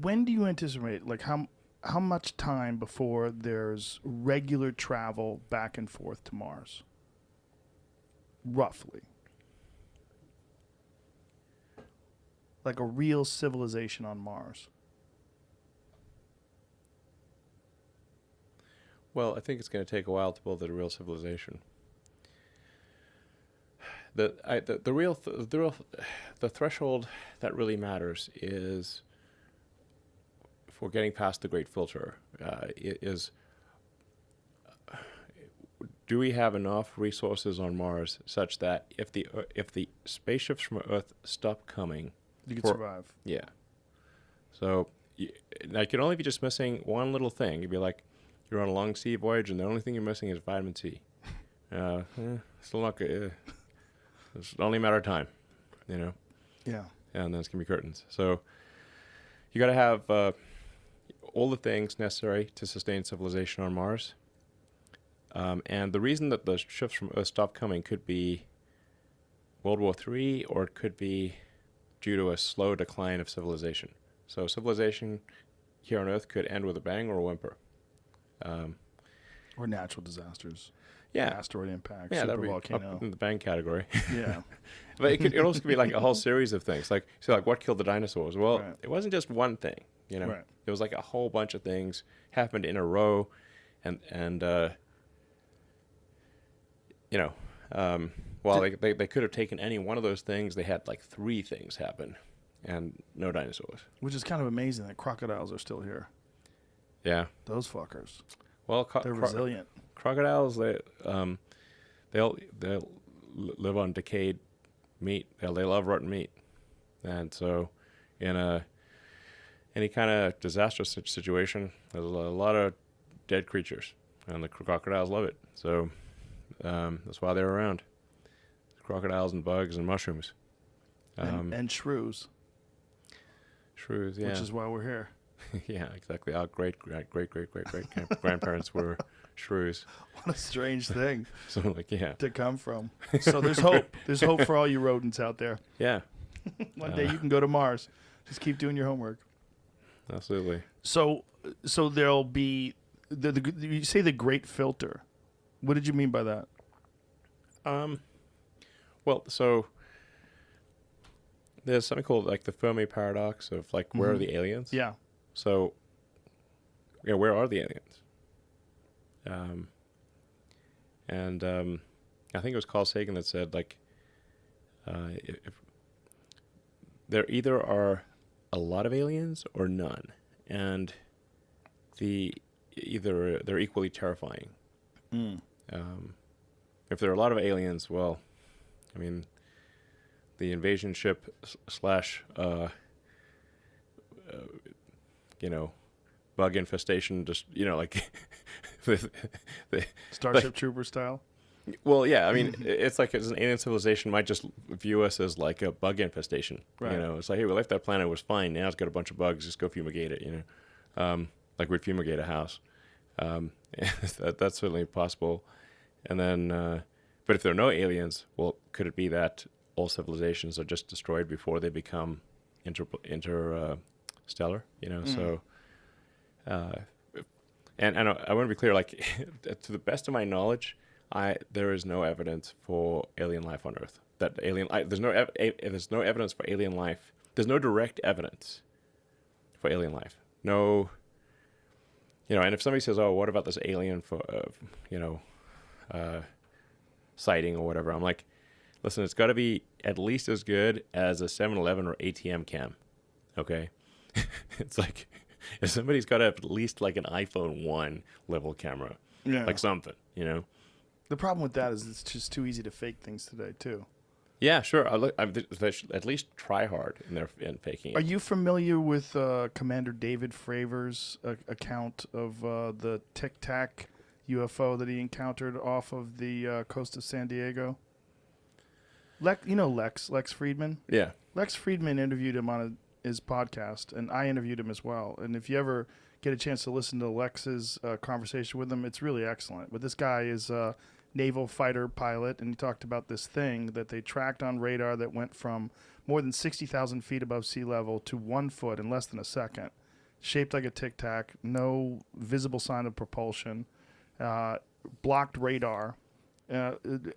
When do you anticipate, like, how much time before there's regular travel back and forth to Mars? Roughly. Like a real civilization on Mars. Well, I think it's going to take a while to build a real civilization. The threshold that really matters is, if we're getting past the Great Filter, is do we have enough resources on Mars such that if the spaceships from Earth stop coming, You could survive. yeah. So I could only be just missing one little thing. You'd be like, you're on a long sea voyage, and the only thing you're missing is vitamin C. Still not good. It's only a matter of time, you know. Yeah. And then it's gonna be curtains. So you got to have all the things necessary to sustain civilization on Mars. And the reason that the ships from Earth stopped coming could be World War III, or it could be due to a slow decline of civilization. So civilization here on Earth could end with a bang or a whimper. Or natural disasters. Yeah. Asteroid impact, Yeah, super that'd be volcano. up in the bang category. Yeah. But it also could be like a whole series of things. Like, so like what killed the dinosaurs? Well, Right. It wasn't just one thing, you know. Right. It was like a whole bunch of things happened in a row, and you know, while they could have taken any one of those things, they had like 3 things happen, and no dinosaurs. Which is kind of amazing that crocodiles are still here. Yeah. Those fuckers. Well, They're resilient. Crocodiles, they'll live on decayed meat. They love rotten meat, and so in any kind of disastrous situation, there's a lot of dead creatures, and the crocodiles love it. So that's why they're around. Crocodiles and bugs and mushrooms, And shrews. shrews. Yeah, Which is why we're here. yeah, exactly. Our great grandparents were shrews. What a strange thing So like, yeah, to come from. So there's hope. There's hope for all you rodents out there. yeah, One day you can go to Mars. Just keep doing your homework. absolutely. So there'll be you say the Great Filter. What did you mean by that? Well, so there's something called like the Fermi paradox of like, where are the aliens? Yeah. So, yeah, where are the aliens? I think it was Carl Sagan that said like, if there either are a lot of aliens or none, and they're equally terrifying. If there are a lot of aliens, well, I mean, the invasion ship slash bug infestation, just like Starship Trooper style. Well, yeah, I mean, it's like an alien civilization might just view us as like a bug infestation. Right. It's like, hey, we left that planet, it was fine. Now it's got a bunch of bugs. Just go fumigate it. Like we'd fumigate a house. That's certainly possible. And then, but if there are no aliens, well, could it be that all civilizations are just destroyed before they become interstellar? So, and I want to be clear. Like, to the best of my knowledge, there is no evidence for alien life on Earth. There's no evidence for alien life. There's no direct evidence for alien life. No. And if somebody says, "Oh, what about this alien for sighting or whatever?" I'm like, listen, it's got to be at least as good as a 7-Eleven or ATM cam. Okay, it's like if somebody's got to have at least like an iPhone 1 level camera, like something, The problem with that is it's just too easy to fake things today too. Yeah, sure. They should at least try hard in faking it. Are you familiar with Commander David Fravor's account of the Tic Tac UFO that he encountered off of the coast of San Diego? Lex Friedman? Yeah. Lex Friedman interviewed him on his podcast, and I interviewed him as well. And if you ever get a chance to listen to Lex's conversation with him, it's really excellent. But this guy is a naval fighter pilot, and he talked about this thing that they tracked on radar that went from more than 60,000 feet above sea level to 1 foot in less than a second. shaped like a Tic Tac, no visible sign of propulsion, blocked radar,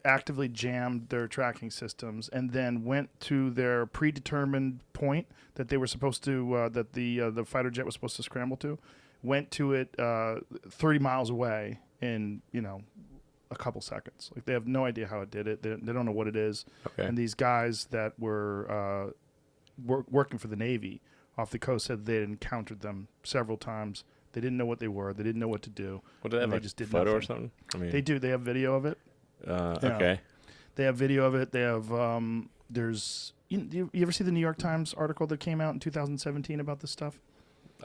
actively jammed their tracking systems, and then went to their predetermined point that they were supposed to, that the fighter jet was supposed to scramble to, went to it 30 miles away in, a couple seconds. Like, they have no idea how it did it. They don't know what it is. Okay. And these guys that were working for the Navy off the coast said they had encountered them several times. They didn't know what they were. They didn't know what to do. What, do they have, they like, just did photo nothing. or something? I mean, They do. They have video of it. Okay. They have video of it. They have there's you ever see the New York Times article that came out in 2017 about this stuff?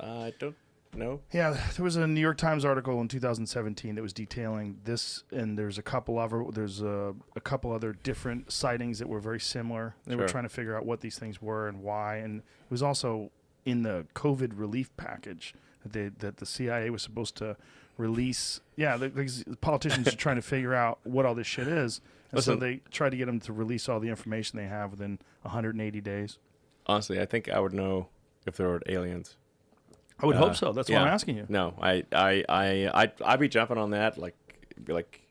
I don't know. Yeah, there was a New York Times article in 2017 that was detailing this, and there's a couple other different sightings that were very similar. They were Sure. trying to figure out what these things were and why, and it was also in the COVID relief package that the CIA was supposed to release. Yeah, the politicians are trying to figure out what all this shit is, and so Listen. they tried to get them to release all the information they have within 180 days. Honestly, I think I would know if there were aliens. I would hope so. That's why I'm asking you. No, I'd be jumping on that. Be like,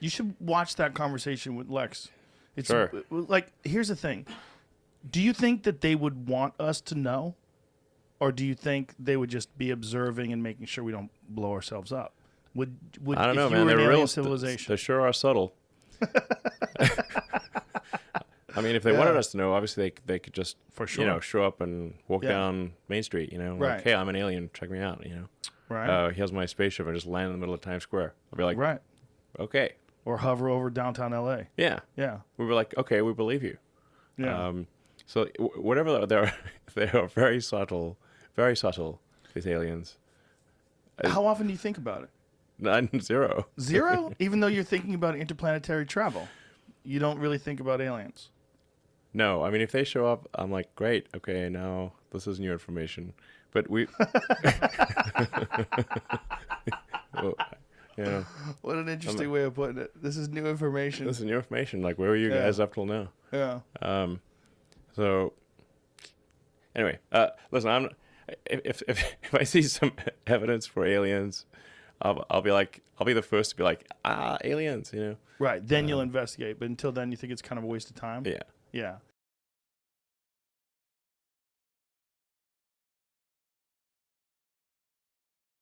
You should watch that conversation with Lex. It's Sure. like, here's the thing. Do you think that they would want us to know? Or do you think they would just be observing and making sure we don't blow ourselves up? Would I don't know, if you man. were an They're alien real civilization? They sure are subtle. I mean, if they Yeah. wanted us to know, obviously they could just For sure. show up and walk Yeah. down Main Street. Right. Like, hey, I'm an alien. Check me out. Right. Here's my spaceship. I just land in the middle of Times Square. I'll be like, Right. okay, Or hover over downtown LA. yeah. Yeah. We were like, okay, we believe you. Yeah. So whatever they're they are very subtle. These aliens. How often do you think about it? None, zero. Zero? Even though you're thinking about interplanetary travel, you don't really think about aliens. No, I mean, if they show up, I'm like, great, okay, now this is new information. But we, well, What an interesting way of putting it. This is new information. this is new information. Like, where were you Yeah. guys up till now? Yeah. So, anyway, listen, if I see some evidence for aliens, I'll be the first to be like, aliens, Right. Then you'll investigate. But until then, you think it's kind of a waste of time? Yeah. Yeah.